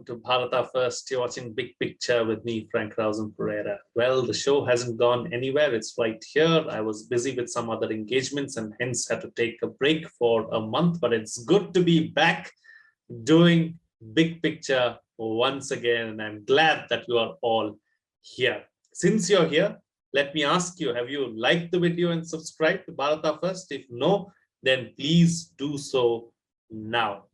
welcome to Bharata First. You're watching Big Picture with me, Frank Rausen Pereira. Well, the show hasn't gone anywhere. It's right here. I was busy with some other engagements and hence had to take a break for a month, but it's good to be back doing Big Picture once again. And I'm glad that you are all here. Since you're here, let me ask you, have you liked the video and subscribed to Bharata First? If no, then please do so now.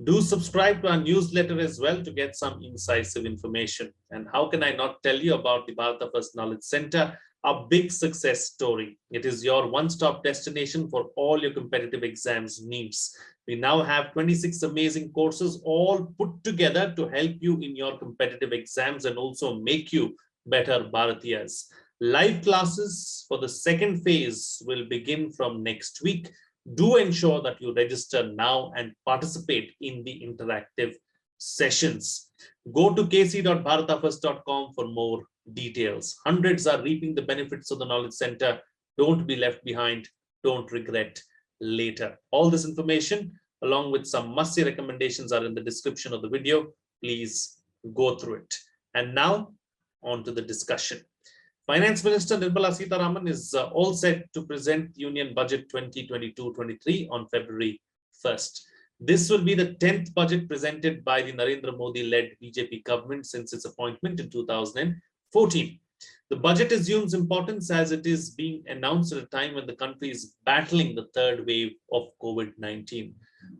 Do subscribe to our newsletter as well to get some incisive information. And how can I not tell you about the Bharata First Knowledge Center, a big success story. It is your one-stop destination for all your competitive exams needs. We now have 26 amazing courses all put together to help you in your competitive exams and also make you better Bharatiyas. Live classes for the second phase will begin from next week. Do ensure that you register now and participate in the interactive sessions. Go to kc.bharatafirst.com for more details. Hundreds are reaping the benefits of the Knowledge Center. Don't be left behind. Don't regret later. All this information, along with some must-see recommendations, are in the description of the video. Please go through it. And now, on to the discussion. Finance Minister Nirmala Sitharaman is all set to present Union Budget 2022-23 on February 1st. This will be the 10th budget presented by the Narendra Modi-led BJP government since its appointment in 2014. The budget assumes importance as it is being announced at a time when the country is battling the third wave of COVID-19.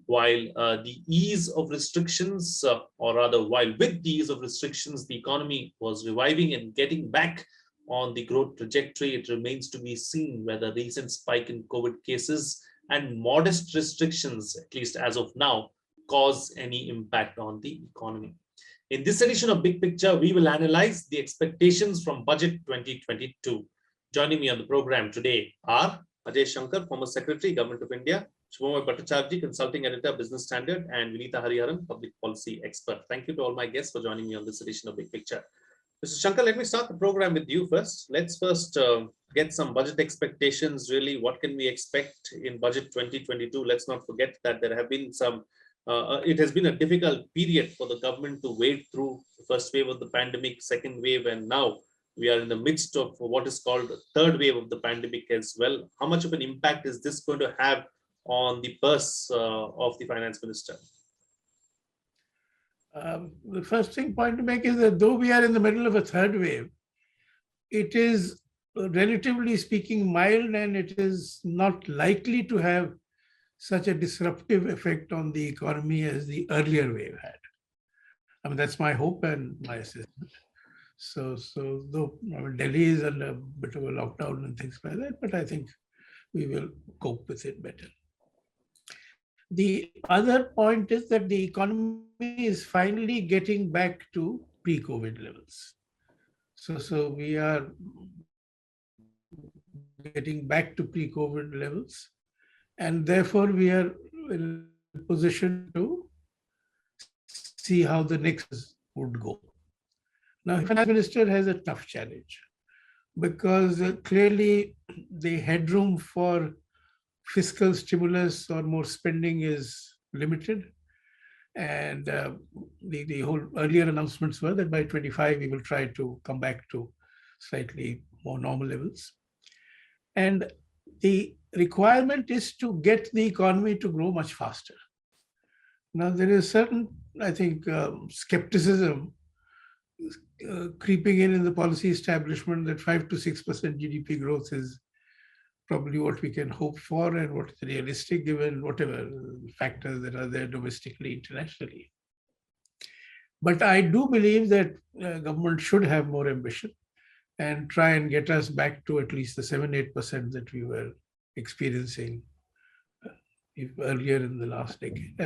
While the ease of restrictions, while with the ease of restrictions, the economy was reviving and getting back on the growth trajectory, it remains to be seen whether the recent spike in COVID cases and modest restrictions, at least as of now, cause any impact on the economy. In this edition of Big Picture, we will analyze the expectations from Budget 2022. Joining me on the program today are Ajay Shankar, former Secretary, Government of India, Shubhamoy Bhattacharjee, Consulting Editor, Business Standard, and Vinita Hariharan, Public Policy Expert. Thank you to all my guests for joining me on this edition of Big Picture. Mr. Shankar, let me start the program with you first. Let's first get some budget expectations. Really, what can we expect in Budget 2022? Let's not forget that there have been some, it has been a difficult period for the government to wade through the first wave of the pandemic, second wave, and now we are in the midst of what is called the third wave of the pandemic as well. How much of an impact is this going to have on the purse of the Finance Minister? The first point to make is that though we are in the middle of a third wave, it is relatively speaking mild and it is not likely to have such a disruptive effect on the economy as the earlier wave had. I mean, that's my hope and my assessment. So though Delhi is under a bit of a lockdown and things like that, but I think we will cope with it better. The other point is that the economy is finally getting back to pre-COVID levels. So we are getting back to pre-COVID levels, and therefore we are in a position to see how the next would go. Now, the Finance Minister has a tough challenge because clearly the headroom for fiscal stimulus or more spending is limited. And the whole earlier announcements were that by 25, we will try to come back to slightly more normal levels. And the requirement is to get the economy to grow much faster. Now, there is certain, I think, skepticism creeping in the policy establishment that 5 to 6% GDP growth is probably what we can hope for and what is realistic given whatever factors that are there domestically, internationally. But I do believe that government should have more ambition and try and get us back to at least the 7-8% that we were experiencing earlier in the last decade.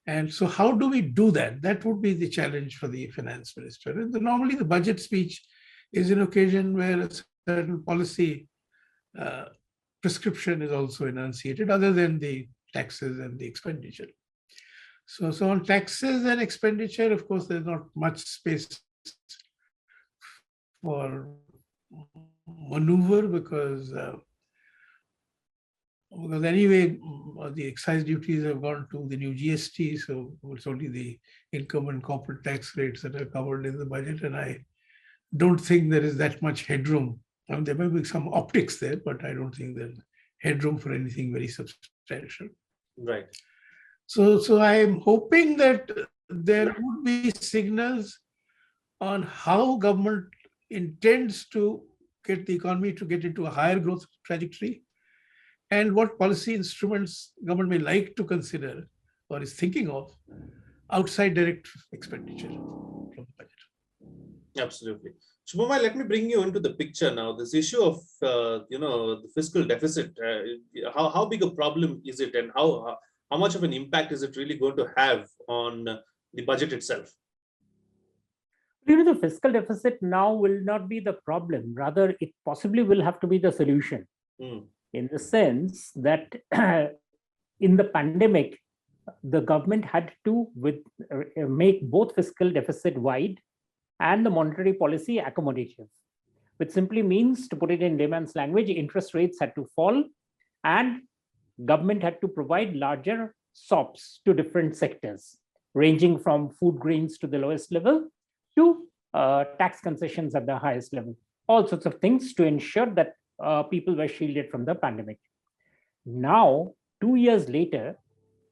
And so how do we do that? That would be the challenge for the Finance Minister. And normally the budget speech is an occasion where a certain policy prescription is also enunciated other than the taxes and the expenditure. So on taxes and expenditure, of course, there's not much space for maneuver because because anyway, the excise duties have gone to the new GST, so it's only the income and corporate tax rates that are covered in the budget, and I don't think there is that much headroom. There may be some optics there, but I don't think there's headroom for anything very substantial. Right. So I am hoping that there would be signals on how government intends to get the economy to get into a higher growth trajectory, and what policy instruments government may like to consider or is thinking of outside direct expenditure from the budget. Absolutely. Shubhamay, let me bring you into the picture now. This issue of the fiscal deficit. How big a problem is it, and how much of an impact is it really going to have on the budget itself? The fiscal deficit now will not be the problem. Rather, it possibly will have to be the solution. In the sense that in the pandemic, the government had to make both fiscal deficit wide and the monetary policy accommodative, which simply means, to put it in layman's language, interest rates had to fall and government had to provide larger SOPs to different sectors, ranging from food grains to the lowest level to tax concessions at the highest level, all sorts of things to ensure that people were shielded from the pandemic. Now, 2 years later,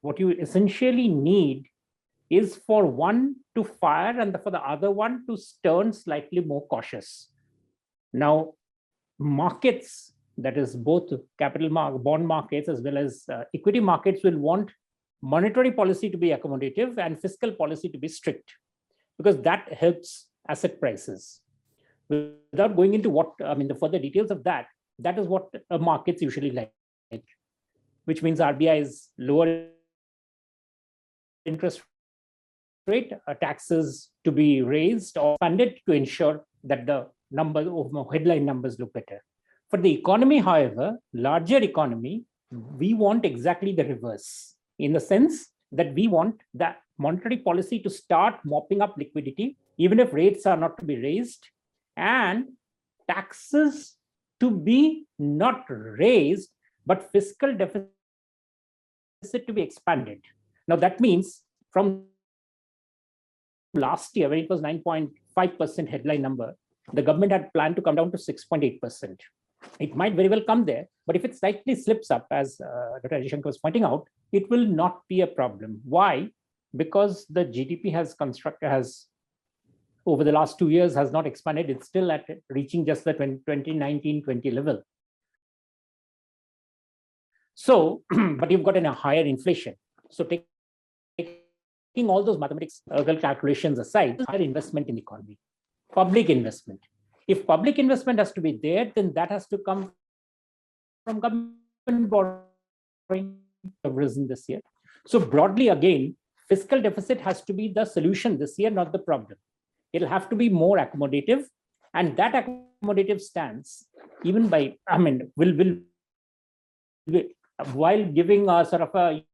what you essentially need is for one to fire and for the other one to turn slightly more cautious. Now, markets, that is both capital bond markets as well as equity markets, will want monetary policy to be accommodative and fiscal policy to be strict, because that helps asset prices. Without going into the further details of that, that is what markets usually like, which means RBI's lower interest rate, taxes to be raised or funded to ensure that the headline numbers look better. For the economy, however, larger economy, we want exactly the reverse, in the sense that we want that monetary policy to start mopping up liquidity, even if rates are not to be raised, and taxes to be not raised, but fiscal deficit to be expanded. Now, that means from last year, when it was 9.5% headline number, the government had planned to come down to 6.8%. It might very well come there, but if it slightly slips up, as Dr. Ajay Shankar was pointing out, it will not be a problem. Why? Because the GDP has over the last 2 years has not expanded. It's still at reaching just the 2019-20 level. So, but you've got a higher inflation. So taking all those mathematical calculations aside, higher investment in the economy, public investment. If public investment has to be there, then that has to come from government borrowing, have risen this year. So broadly, again, fiscal deficit has to be the solution this year, not the problem. It'll have to be more accommodative, and that accommodative stance, even by, will while giving a sort of a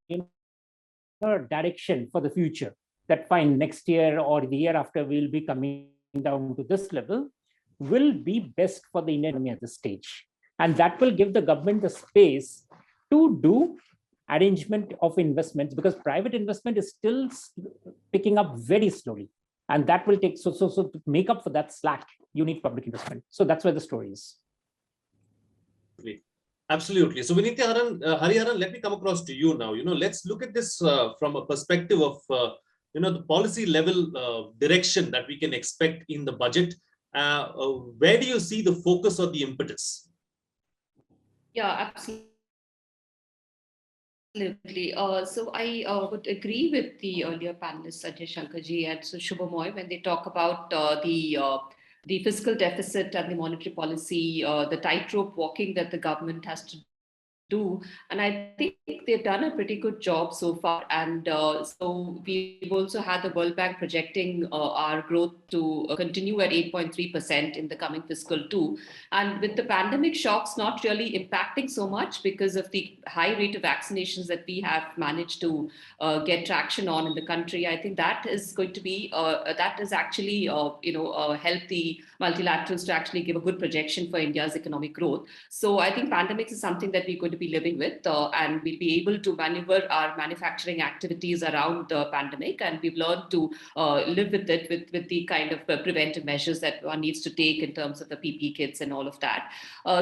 direction for the future, that fine, next year or the year after we'll be coming down to this level, will be best for the Indian economy at this stage. And that will give the government the space to do arrangement of investments, because private investment is still picking up very slowly. And that will take, so to make up for that slack, you need public investment. So that's where the story is. Absolutely. So Vinitya Hariharan, let me come across to you now. Let's look at this from a perspective of, the policy level direction that we can expect in the budget. Where do you see the focus or the impetus? Yeah, absolutely. So I would agree with the earlier panelists, Ajay Shankar ji and Shubhamay, when they talk about the fiscal deficit and the monetary policy, the tightrope walking that the government has to do. And I think they've done a pretty good job so far. And so we've also had the World Bank projecting our growth to continue at 8.3% in the coming fiscal too. And with the pandemic shocks not really impacting so much because of the high rate of vaccinations that we have managed to get traction on in the country, I think that is going to be, that is actually, help the multilaterals to actually give a good projection for India's economic growth. So I think pandemics is something that we're going to be living with, and we'll be able to maneuver our manufacturing activities around the pandemic. And we've learned to live with it with the kind of preventive measures that one needs to take in terms of the PPE kits and all of that.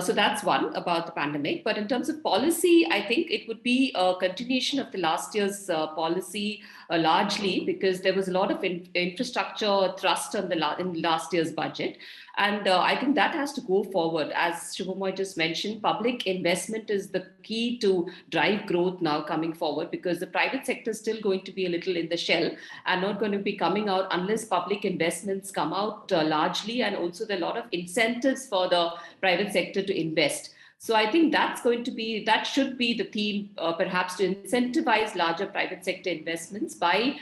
So that's one about the pandemic. But in terms of policy, I think it would be a continuation of the last year's policy largely, because there was a lot of infrastructure thrust on in last year's budget. And I think that has to go forward. As Shubhamoy just mentioned, public investment is the key to drive growth now coming forward, because the private sector is still going to be a little in the shell and not going to be coming out unless public investments come out largely. And also there are a lot of incentives for the private sector to invest. So I think that should be the theme, perhaps, to incentivize larger private sector investments by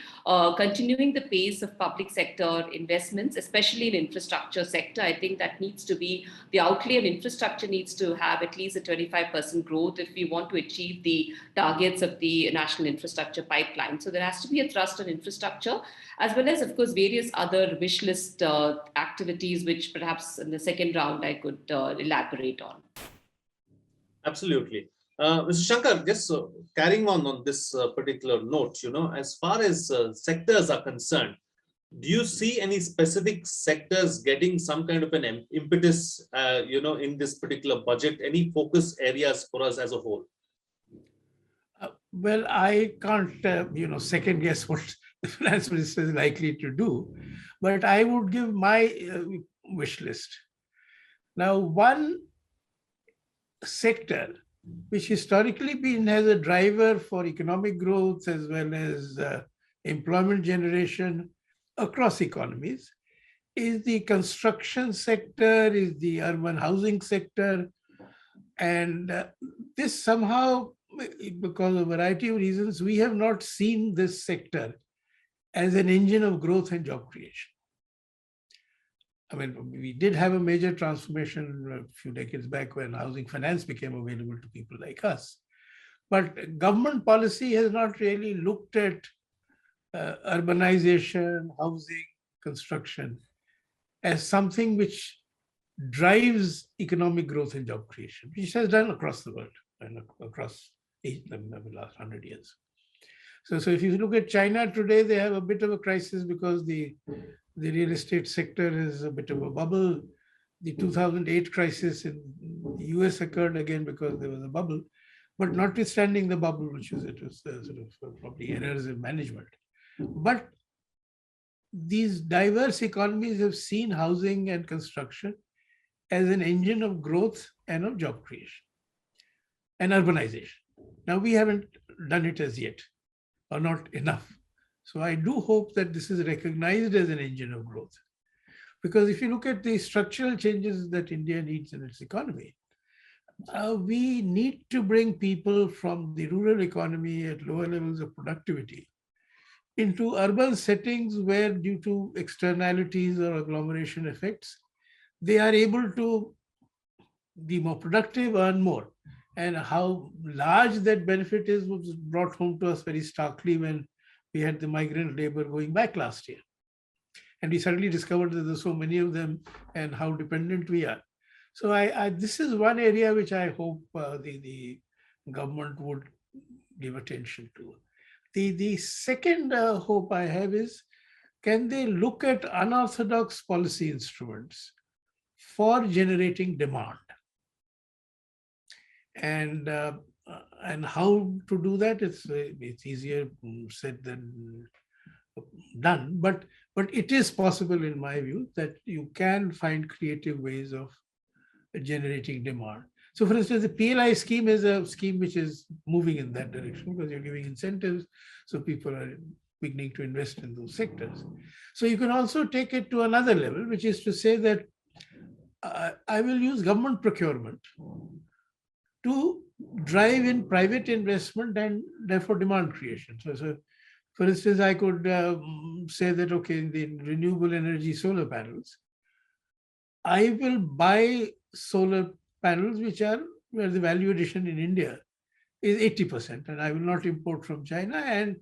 continuing the pace of public sector investments, especially in infrastructure sector. I think that needs to be, the outlay of infrastructure needs to have at least a 25% growth if we want to achieve the targets of the national infrastructure pipeline. So there has to be a thrust on infrastructure, as well as, of course, various other wish list activities, which perhaps in the second round I could elaborate on. Absolutely. Mr. Shankar, just carrying on this particular note, as far as sectors are concerned, do you see any specific sectors getting some kind of an impetus, in this particular budget? Any focus areas for us as a whole? Well, I can't, second guess what the finance minister is likely to do, but I would give my wish list. Now, one sector which historically been as a driver for economic growth as well as employment generation across economies is the construction sector, is the urban housing sector. And this somehow, because of a variety of reasons, we have not seen this sector as an engine of growth and job creation. I mean, we did have a major transformation a few decades back when housing finance became available to people like us. But government policy has not really looked at urbanization, housing, construction as something which drives economic growth and job creation, which has done across the world and across the last 100 years. So if you look at China today, they have a bit of a crisis because the real estate sector is a bit of a bubble. The 2008 crisis in the US occurred again because there was a bubble, but notwithstanding the bubble, it was sort of probably errors in management. But these diverse economies have seen housing and construction as an engine of growth and of job creation and urbanization. Now, we haven't done it as yet, or not enough. So I do hope that this is recognized as an engine of growth. Because if you look at the structural changes that India needs in its economy, we need to bring people from the rural economy at lower levels of productivity into urban settings where, due to externalities or agglomeration effects, they are able to be more productive, earn more. And how large that benefit is was brought home to us very starkly when we had the migrant labor going back last year. And we suddenly discovered that there's so many of them and how dependent we are. So this is one area which I hope the government would give attention to. The second hope I have is, can they look at unorthodox policy instruments for generating demand? And how to do that? It's easier said than done, but it is possible, in my view, that you can find creative ways of generating demand. So, for instance, the PLI scheme is a scheme which is moving in that direction because you're giving incentives, so people are beginning to invest in those sectors. So you can also take it to another level, which is to say that I will use government procurement to drive in private investment and therefore demand creation. So for instance, I could say that, okay, the renewable energy solar panels, I will buy solar panels where the value addition in India is 80%, and I will not import from China, and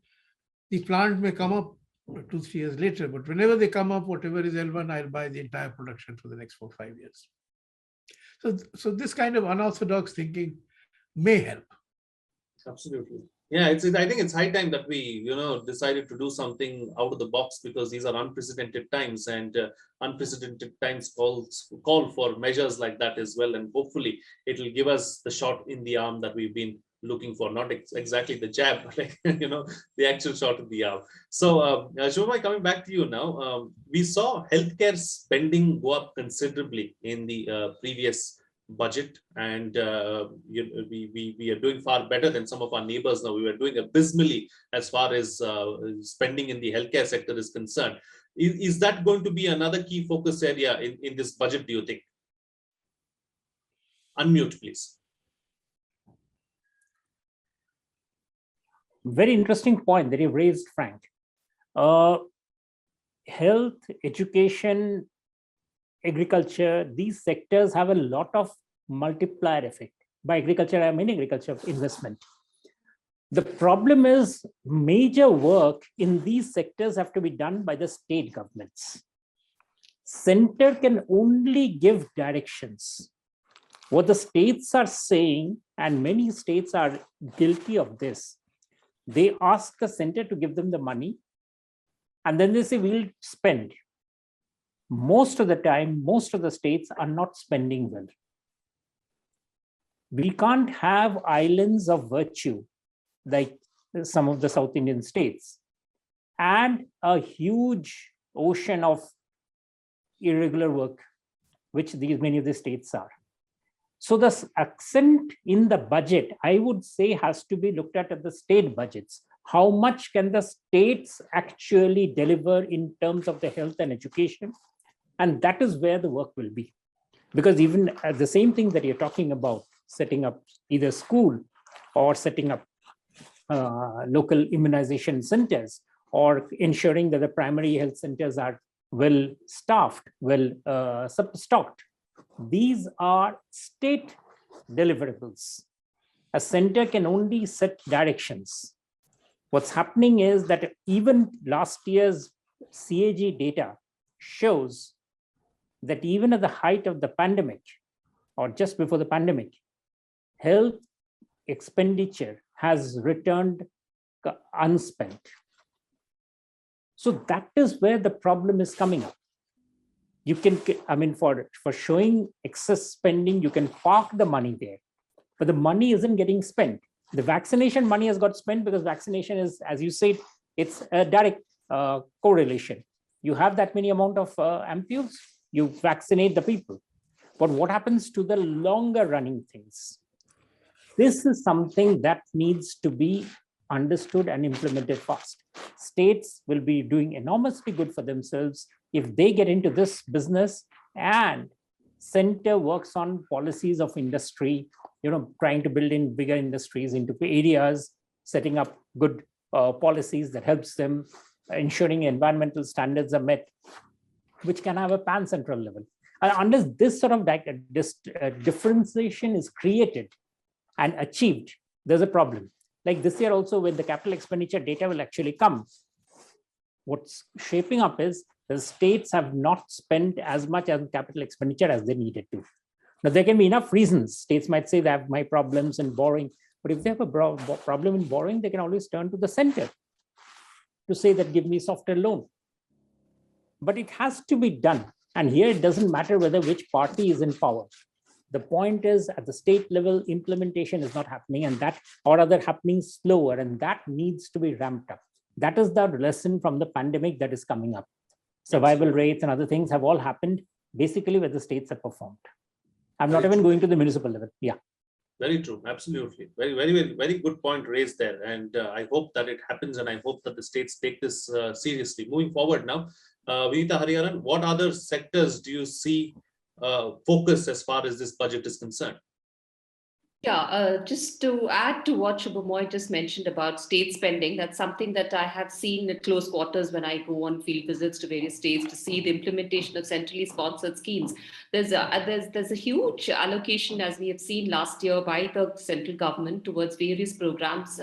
the plant may come up 2-3 years later, but whenever they come up, whatever is L1, I'll buy the entire production for the next 4-5 years. So this kind of unorthodox thinking may help. Absolutely. Yeah, I think it's high time that we, decided to do something out of the box, because these are unprecedented times, and unprecedented times call for measures like that as well. And hopefully it will give us the shot in the arm that we've been looking for, not exactly the jab, but like, the actual shot in the arm. So Shubhamay, coming back to you now, we saw healthcare spending go up considerably in the previous budget, and we are doing far better than some of our neighbors now. We were doing abysmally as far as spending in the healthcare sector is concerned. Is that going to be another key focus area in this budget, do you think? Unmute, please. Very interesting point that you raised, Frank. Health, education, agriculture, these sectors have a lot of multiplier effect. By agriculture, I mean agriculture investment. The problem is major work in these sectors have to be done by the state governments. Center can only give directions. What the states are saying, and many states are guilty of this, they ask the center to give them the money, and then they say, we'll spend. Most of the time, most of the states are not spending well. We can't have islands of virtue like some of the South Indian states and a huge ocean of irregular work, which many of the states are. So the accent in the budget, I would say, has to be looked at the state budgets. How much can the states actually deliver in terms of the health and education? And that is where the work will be. Because even the same thing that you're talking about, setting up either school or setting up local immunization centers, or ensuring that the primary health centers are well staffed, well stocked. These are state deliverables. A center can only set directions. What's happening is that even last year's CAG data shows that even at the height of the pandemic, or just before the pandemic, health expenditure has returned unspent. So that is where the problem is coming up. You can, I mean, for showing excess spending, you can park the money there, but the money isn't getting spent. The vaccination money has got spent because vaccination is, as you said, it's a direct correlation. You have that many amount of ampules, you vaccinate the people. But what happens to the longer running things? This is something that needs to be understood and implemented fast. States will be doing enormously good for themselves if they get into this business, and center works on policies of industry, trying to build in bigger industries into areas, setting up good policies that helps them, ensuring environmental standards are met, which can have a pan-central level. And unless this sort of differentiation is created and achieved, there's a problem. Like this year also, when the capital expenditure data will actually come, what's shaping up is the states have not spent as much as capital expenditure as they needed to. Now, there can be enough reasons. States might say they have my problems in borrowing, but if they have a problem in borrowing, they can always turn to the center to say that give me softer loan. But it has to be done. And here it doesn't matter whether which party is in power. The point is at the state level, implementation is not happening, and that, or rather happening slower, and that needs to be ramped up. That is the lesson from the pandemic that is coming up. Survival rates and other things have all happened basically where the states have performed. I'm not even going to the municipal level. Yeah. Very true. Absolutely. Very, very, very good point raised there. And I hope that it happens, and I hope that the states take this seriously. Moving forward now, Vinita Hariharan, what other sectors do you see focus as far as this budget is concerned? Yeah, just to add to what Shubhamoy just mentioned about state spending, that's something that I have seen at close quarters when I go on field visits to various states to see the implementation of centrally sponsored schemes. There's a huge allocation, as we have seen last year, by the central government towards various programs,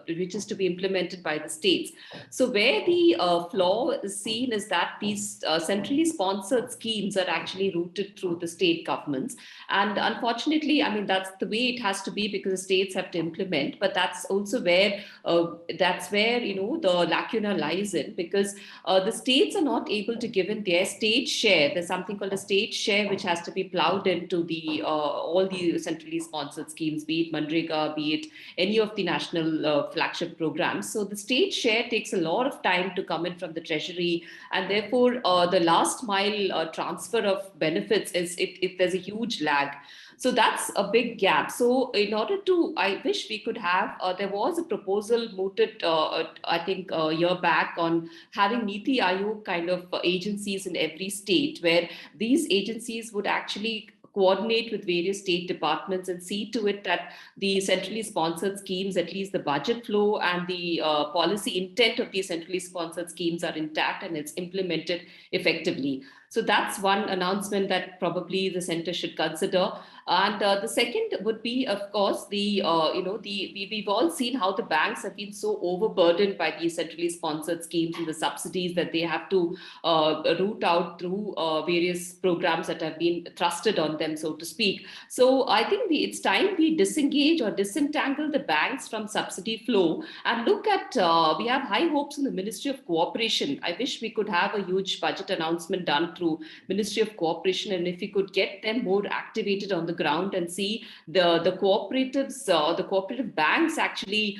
which is to be implemented by the states. So where the flaw is seen is that these centrally sponsored schemes are actually routed through the state governments. And unfortunately, I mean, that's the way say it has to be because the states have to implement, but that's also where the lacuna lies in, because the states are not able to give in their state share. There's something called a state share which has to be plowed into the all the centrally sponsored schemes, be it Manrega, be it any of the national flagship programs. So the state share takes a lot of time to come in from the treasury, and therefore the last mile transfer of benefits is if there's a huge lag. So that's a big gap. So in order to, I wish we could have, there was a proposal mooted, I think a year back, on having Niti Aayog kind of agencies in every state, where these agencies would actually coordinate with various state departments and see to it that the centrally sponsored schemes, at least the budget flow and the policy intent of these centrally sponsored schemes are intact and it's implemented effectively. So that's one announcement that probably the center should consider. And the second would be, of course, we've all seen how the banks have been so overburdened by these centrally sponsored schemes and the subsidies that they have to root out through various programs that have been thrusted on them, so to speak. So I think it's time we disengage or disentangle the banks from subsidy flow and look at, we have high hopes in the Ministry of Cooperation. I wish we could have a huge budget announcement done through Ministry of Cooperation, and if we could get them more activated on the ground and see the cooperatives, the cooperative banks actually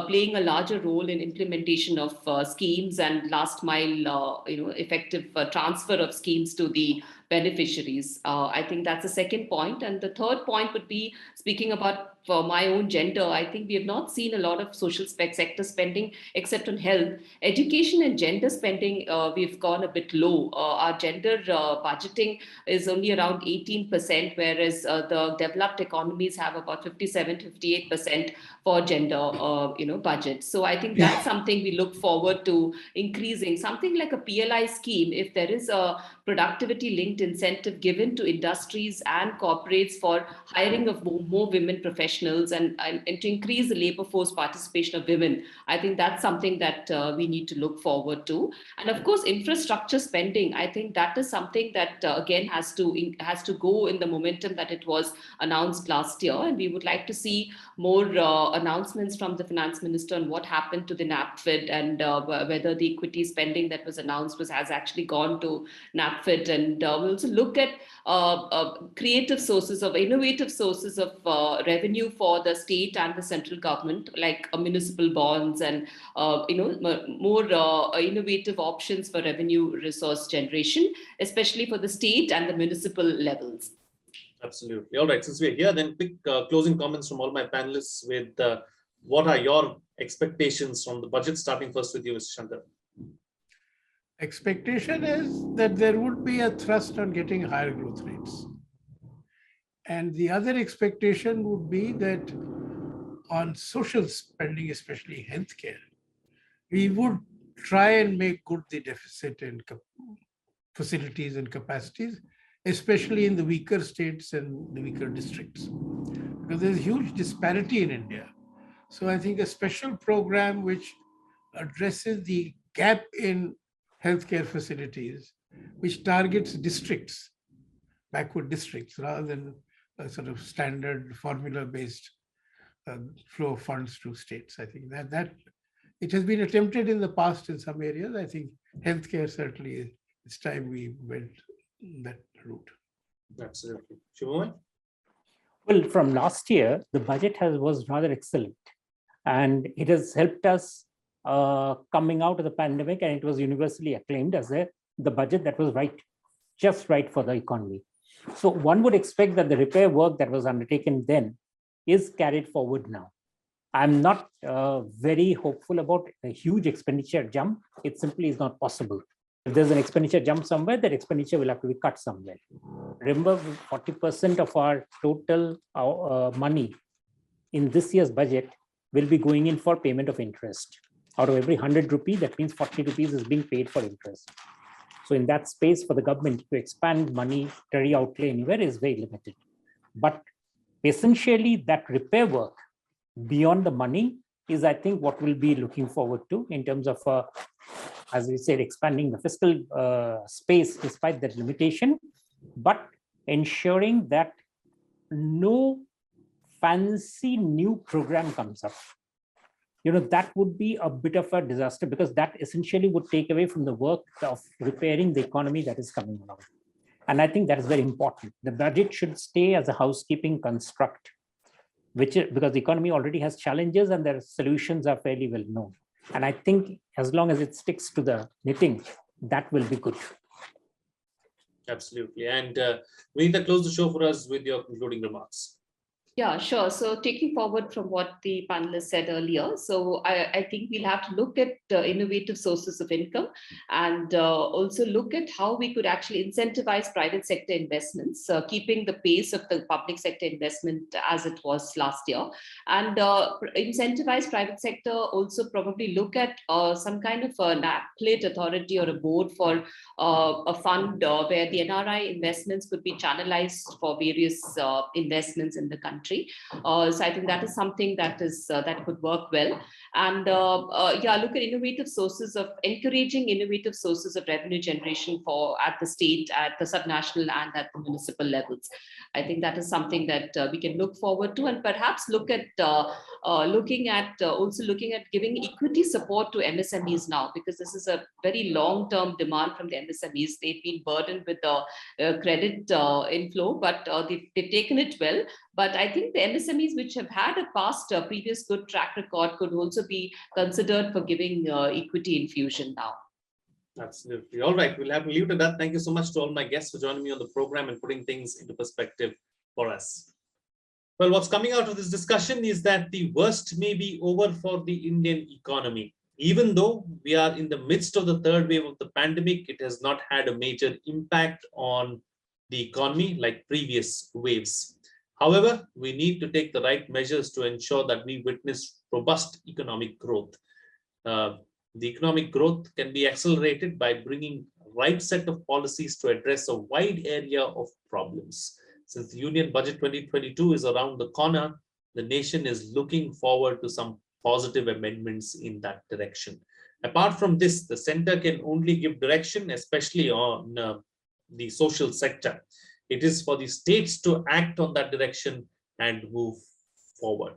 playing a larger role in implementation of schemes and last mile, effective transfer of schemes to the beneficiaries. I think that's the second point. And the third point would be, speaking about for my own gender, I think we have not seen a lot of social sector spending except on health. Education and gender spending, we've gone a bit low. Our gender budgeting is only around 18%, whereas the developed economies have about 57, 58% for gender, budget. So I think that's something we look forward to increasing. Something like a PLI scheme, if there is a productivity linked incentive given to industries and corporates for hiring of more women professionals and to increase the labor force participation of women. I think that's something that we need to look forward to. And of course, infrastructure spending, I think that is something that again has to go in the momentum that it was announced last year. And we would like to see more announcements from the finance minister on what happened to the NAPFID and whether the equity spending that was announced has actually gone to NAPFID. And we'll also look at creative sources of innovative sources of revenue for the state and the central government, like municipal bonds and more innovative options for revenue resource generation, especially for the state and the municipal levels. Absolutely. All right. Since we're here, then quick closing comments from all my panelists with what are your expectations from the budget, starting first with you, Mr. Shankar. Expectation is that there would be a thrust on getting higher growth rates. And the other expectation would be that on social spending, especially healthcare, we would try and make good the deficit in facilities and capacities, especially in the weaker states and the weaker districts, because there's huge disparity in India. So I think a special program which addresses the gap in healthcare facilities, which targets districts, backward districts, rather than a sort of standard formula-based flow of funds to states. I think that it has been attempted in the past in some areas. I think healthcare certainly, it's time we went that route. Absolutely. Shubhamoy? Well, from last year, the budget was rather excellent, and it has helped us coming out of the pandemic, and it was universally acclaimed as the budget that was just right for the economy. So one would expect that the repair work that was undertaken then is carried forward now. I'm not very hopeful about a huge expenditure jump. It simply is not possible. If there's an expenditure jump somewhere, that expenditure will have to be cut somewhere. Remember, 40% of our total money in this year's budget will be going in for payment of interest. Out of every 100 rupees, that means 40 rupees is being paid for interest. So in that space, for the government to expand monetary outlay anywhere is very limited. But essentially, that repair work beyond the money is, I think, what we'll be looking forward to in terms of, as we said, expanding the fiscal space despite that limitation, but ensuring that no fancy new program comes up, that would be a bit of a disaster, because that essentially would take away from the work of repairing the economy that is coming along. And I think that is very important. The budget should stay as a housekeeping construct, because the economy already has challenges and their solutions are fairly well known. And I think as long as it sticks to the knitting, that will be good. Absolutely. And we need to close the show for us with your concluding remarks. Yeah, sure. So taking forward from what the panelists said earlier, so I think we'll have to look at innovative sources of income, and also look at how we could actually incentivize private sector investments, keeping the pace of the public sector investment as it was last year, and incentivize private sector, also probably look at some kind of an appellate authority or a board for a fund where the NRI investments could be channelized for various investments in the country. So I think that is something that could work well. And yeah, look at innovative sources of encouraging innovative sources of revenue generation at the state, at the subnational, and at the municipal levels. I think that is something that we can look forward to, and perhaps look at looking at giving equity support to MSMEs now, because this is a very long-term demand from the MSMEs. They've been burdened with the credit inflow, but they've taken it well. But I think the MSMEs which have had a past previous good track record could also be considered for giving equity infusion now. Absolutely. All right. We'll have to leave it at that. Thank you so much to all my guests for joining me on the program and putting things into perspective for us. Well, what's coming out of this discussion is that the worst may be over for the Indian economy. Even though we are in the midst of the third wave of the pandemic, it has not had a major impact on the economy like previous waves. However, we need to take the right measures to ensure that we witness robust economic growth. The economic growth can be accelerated by bringing the right set of policies to address a wide area of problems. Since the Union Budget 2022 is around the corner, the nation is looking forward to some positive amendments in that direction. Apart from this, the center can only give direction, especially on the social sector. It is for the states to act on that direction and move forward.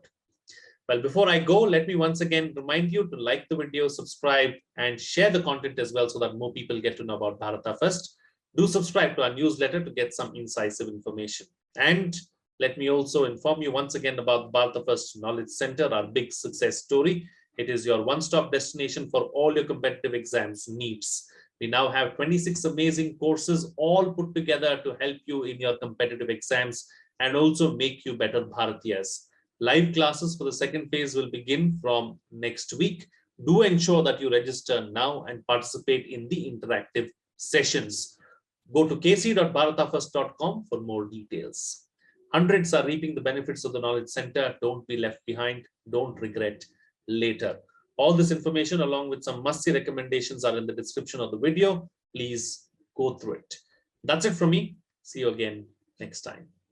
Well, before I go, let me once again remind you to like the video, subscribe, and share the content as well so that more people get to know about Bharata First. Do subscribe to our newsletter to get some incisive information. And let me also inform you once again about Bharata First Knowledge Center, our big success story. It is your one-stop destination for all your competitive exams needs. We now have 26 amazing courses all put together to help you in your competitive exams and also make you better Bharatiyas. Live classes for the second phase will begin from next week. Do ensure that you register now and participate in the interactive sessions. Go to kc.bharatafirst.com for more details. Hundreds are reaping the benefits of the Knowledge Center. Don't be left behind. Don't regret later. All this information along with some must-see recommendations are in the description of the video. Please go through it. That's it from me. See you again next time.